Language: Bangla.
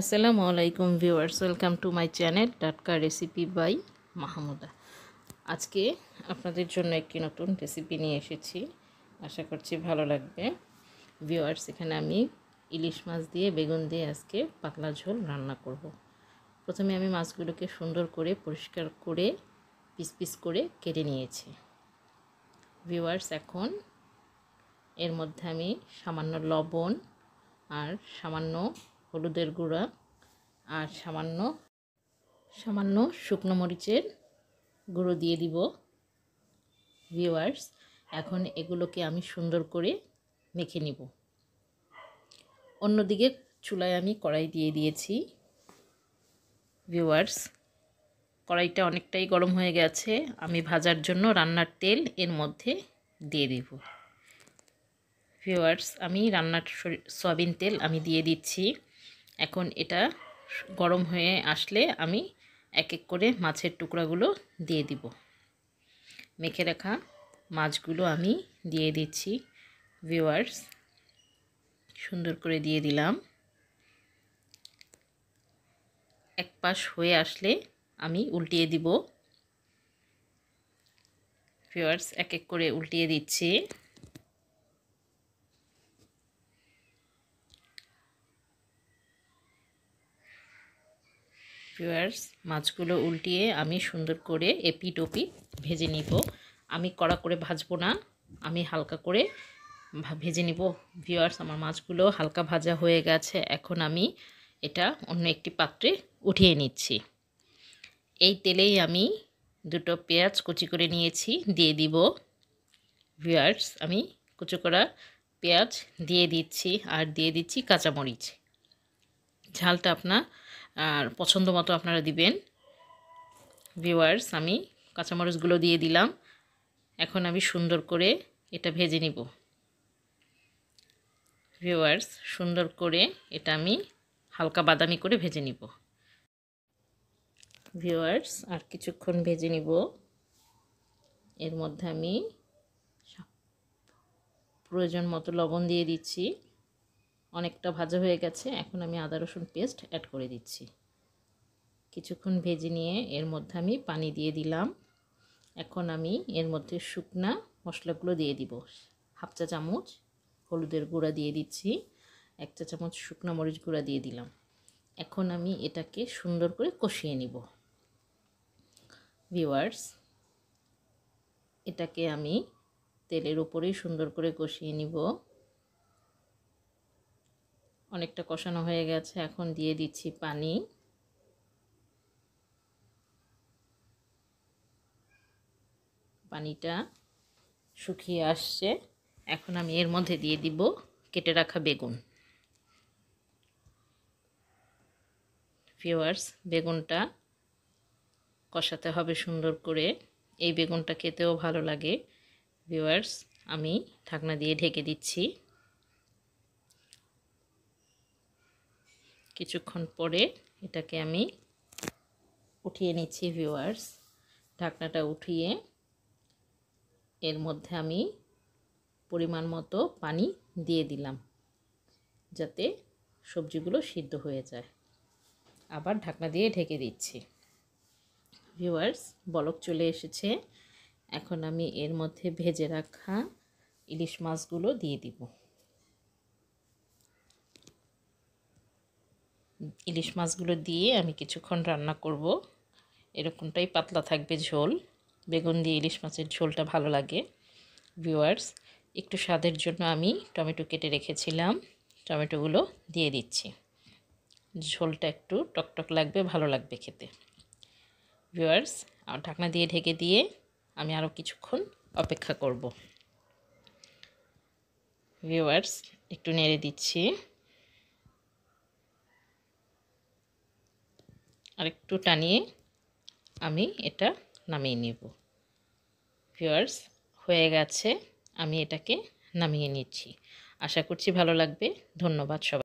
আসসালামু আলাইকুম viewers, welcome to my channel টাটকা রেসিপি বাই মাহমুদা। আজকে আপনাদের জন্য একটি নতুন রেসিপি নিয়ে এসেছি, আশা করছি ভালো লাগবে। ভিউয়ার্স, এখানে আমি ইলিশ মাছ দিয়ে বেগুন দিয়ে আজকে পাতলা ঝোল রান্না করব। প্রথমে আমি মাছগুলোকে সুন্দর করে পরিষ্কার করে পিস পিস করে কেটে নিয়েছি। ভিউয়ার্স, এখন এর মধ্যে আমি সামান্য লবণ আর সামান্য হলুদের গুঁড়া আর সামান্য শুকনো মরিচের গুঁড়ো দিয়ে দিব। ভিউয়ার্স, এখন এগুলোকে আমি সুন্দর করে মেখে নিব। অন্যদিকে চুলায় আমি কড়াই দিয়ে দিয়েছি। ভিউয়ার্স, কড়াইটা অনেকটাই গরম হয়ে গেছে। আমি ভাজার জন্য রান্নার তেল এর মধ্যে দিয়ে দিব। ভিউয়ার্স, আমি রান্নার সয়াবিন তেল আমি দিয়ে দিচ্ছি। এখন এটা গরম হয়ে আসলে আমি এক এক করে মাছের টুকরাগুলো দিয়ে দিব। মেখে রাখা মাছগুলো আমি দিয়ে দিচ্ছি। ভিউয়ার্স, সুন্দর করে দিয়ে দিলাম। এক পাশ হয়ে আসলে আমি উল্টিয়ে দিব। ভিউয়ার্স, এক এক করে উল্টিয়ে দিচ্ছি। ভিউয়ার্স, মাছগুলো উল্টিয়ে আমি সুন্দর করে এপিট ওপিট ভেজে নিব। আমি কড়া করে ভাজবো না, আমি হালকা করে ভেজে নিব। ভিউয়ার্স, আমার মাছগুলো হালকা ভাজা হয়ে গেছে। এখন আমি এটা অন্য একটি পাত্রে উঠিয়ে নিচ্ছি। এই তেলেই আমি দুটো পেঁয়াজ কুচি করে নিয়েছি, দিয়ে দিব। ভিউয়ার্স, আমি কুচি করা পেঁয়াজ দিয়ে দিচ্ছি আর দিয়ে দিচ্ছি কাঁচামরিচ। ঝালটা আপনার আর পছন্দ মতো আপনারা দিবেন। ভিউয়ার্স, আমি কাঁচামরিচগুলো দিয়ে দিলাম। এখন আমি সুন্দর করে এটা ভেজে নিব। ভিউয়ার্স, সুন্দর করে এটা আমি হালকা বাদামি করে ভেজে নিব। ভিউয়ার্স, আর কিছুক্ষণ ভেজে নিব। এর মধ্যে আমি প্রয়োজন মতো লবণ দিয়ে দিচ্ছি। অনেকটা ভাজা হয়ে গেছে। এখন আমি আদা রসুন পেস্ট অ্যাড করে দিচ্ছি। কিছুক্ষণ ভেজে নিয়ে এর মধ্যে আমি পানি দিয়ে দিলাম। এখন আমি এর মধ্যে শুকনা মশলাগুলো দিয়ে দিব। হাফ চা চামচ হলুদের গুঁড়া দিয়ে দিচ্ছি, 1 চা চামচ শুকনো মরিচ গুঁড়া দিয়ে দিলাম। এখন আমি এটাকে সুন্দর করে কষিয়ে নিব। ভিউয়ার্স, এটাকে আমি তেলের উপরেই সুন্দর করে কষিয়ে নিব। অনেকটা কষানো হয়ে গেছে। এখন দিয়ে দিচ্ছি পানি। পানিটা শুকিয়ে আসছে। এখন আমি এর মধ্যে দিয়ে দিব কেটে রাখা বেগুন। ভিউয়ার্স, বেগুনটা কষাতে হবে সুন্দর করে। এই বেগুনটা খেতেও ভালো লাগে। ভিউয়ার্স, আমি ঢাকনা দিয়ে ঢেকে দিচ্ছি। কিছুক্ষণ পরে এটাকে আমি উঠিয়ে নিচ্ছি। ভিউয়ার্স, ঢাকনাটা উঠিয়ে এর মধ্যে আমি পরিমাণ মতো পানি দিয়ে দিলাম, যাতে সবজিগুলো সিদ্ধ হয়ে যায়। আবার ঢাকনা দিয়ে ঢেকে দিচ্ছি। ভিউয়ার্স, বলক চলে এসেছে। এখন আমি এর মধ্যে ভেজে রাখা ইলিশ মাছগুলো দিয়ে দিব। ইলিশ মাছগুলো দিয়ে আমি কিছুক্ষণ রান্না করব। এরকমটাই পাতলা থাকবে ঝোল। বেগুন দিয়ে ইলিশ মাছের ঝোলটা ভালো লাগে। ভিউয়ার্স, একটু স্বাদের জন্য আমি টমেটো কেটে রেখেছিলাম, টমেটোগুলো দিয়ে দিচ্ছি। ঝোলটা একটু টকটক লাগবে, ভালো লাগবে খেতে। ভিউয়ার্স, ঢাকনা দিয়ে ঢেকে দিয়ে আমি আরও কিছুক্ষণ অপেক্ষা করব। ভিউয়ার্স, একটু নেড়ে দিচ্ছি। আর একটু টানিয়ে আমি এটা নামিয়ে নেব। ভিউয়ার্স, হয়ে গেছে। আমি এটাকে নামিয়ে নিচ্ছি। আশা করছি ভালো লাগবে। ধন্যবাদ সবাই।